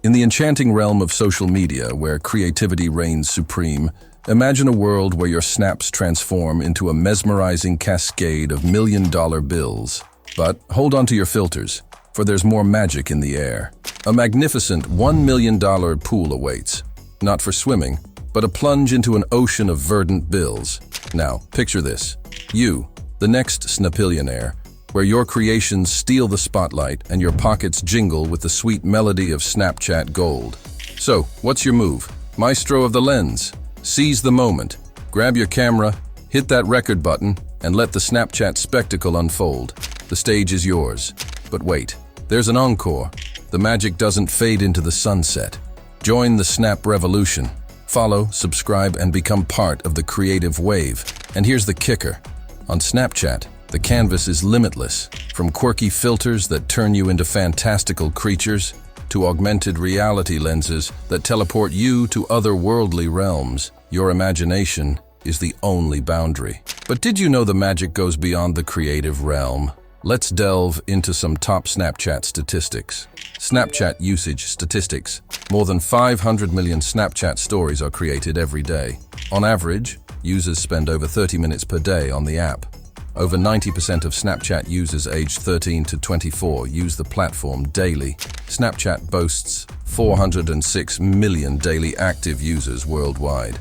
In the enchanting realm of social media, where creativity reigns supreme, imagine a world where your snaps transform into a mesmerizing cascade of million-dollar bills. But hold on to your filters, for there's more magic in the air. A magnificent $1 million pool awaits, not for swimming, but a plunge into an ocean of verdant bills. Now, picture this. You, the next Snapillionaire, where your creations steal the spotlight and your pockets jingle with the sweet melody of Snapchat gold. So, what's your move? Maestro of the lens. Seize the moment. Grab your camera, hit that record button, and let the Snapchat spectacle unfold. The stage is yours. But wait, there's an encore. The magic doesn't fade into the sunset. Join the Snap revolution. Follow, subscribe, and become part of the creative wave. And here's the kicker. On Snapchat, the canvas is limitless, from quirky filters that turn you into fantastical creatures to augmented reality lenses that teleport you to otherworldly realms. Your imagination is the only boundary. But did you know the magic goes beyond the creative realm? Let's delve into some top Snapchat statistics. Snapchat usage statistics. More than 500 million Snapchat stories are created every day. On average, users spend over 30 minutes per day on the app. Over 90% of Snapchat users aged 13 to 24 use the platform daily. Snapchat boasts 406 million daily active users worldwide.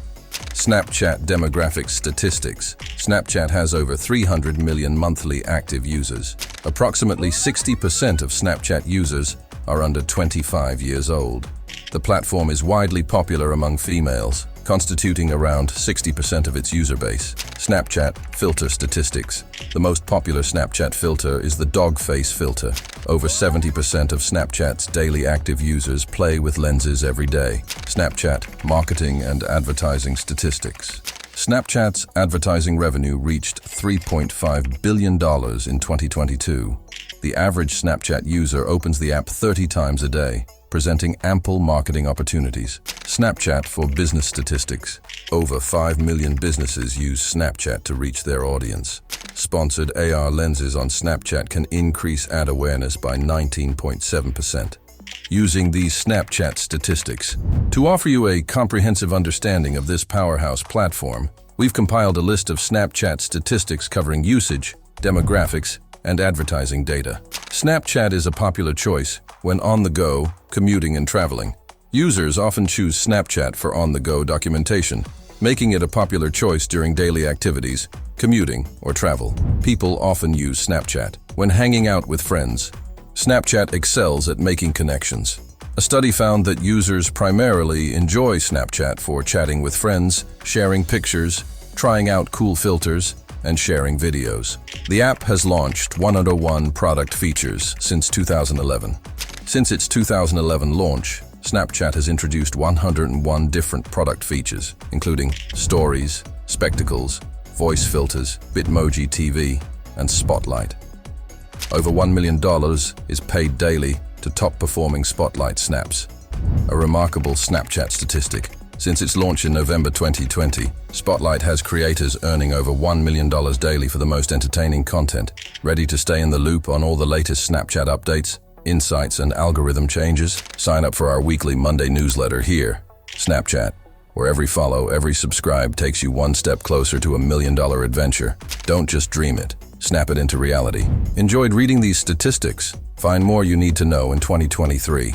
Snapchat demographic statistics. Snapchat has over 300 million monthly active users. Approximately 60% of Snapchat users are under 25 years old. The platform is widely popular among females, constituting around 60% of its user base. Snapchat filter statistics. The most popular Snapchat filter is the dog face filter. Over 70% of Snapchat's daily active users play with lenses every day. Snapchat marketing and advertising statistics. Snapchat's advertising revenue reached $3.5 billion in 2022. The average Snapchat user opens the app 30 times a day, presenting ample marketing opportunities. Snapchat for business statistics. Over 5 million businesses use Snapchat to reach their audience. Sponsored AR lenses on Snapchat can increase ad awareness by 19.7%. Using these Snapchat statistics. To offer you a comprehensive understanding of this powerhouse platform, we've compiled a list of Snapchat statistics covering usage, demographics, and advertising data. Snapchat is a popular choice when on the go, commuting, and traveling. Users often choose Snapchat for on-the-go documentation, making it a popular choice during daily activities, commuting, or travel. People often use Snapchat when hanging out with friends. Snapchat excels at making connections. A study found that users primarily enjoy Snapchat for chatting with friends, sharing pictures, trying out cool filters, and sharing videos. The app has launched 101 product features since 2011. Since its 2011 launch, Snapchat has introduced 101 different product features, including stories, spectacles, voice filters, Bitmoji TV, and Spotlight. Over $1 million is paid daily to top-performing Spotlight snaps, a remarkable Snapchat statistic. Since its launch in November 2020, Spotlight has creators earning over $1 million daily for the most entertaining content. Ready to stay in the loop on all the latest Snapchat updates, insights, and algorithm changes? Sign up for our weekly Monday newsletter here, Snapchat, where every follow, every subscribe takes you one step closer to $1 million adventure. Don't just dream it, snap it into reality. Enjoyed reading these statistics? Find more you need to know in 2023.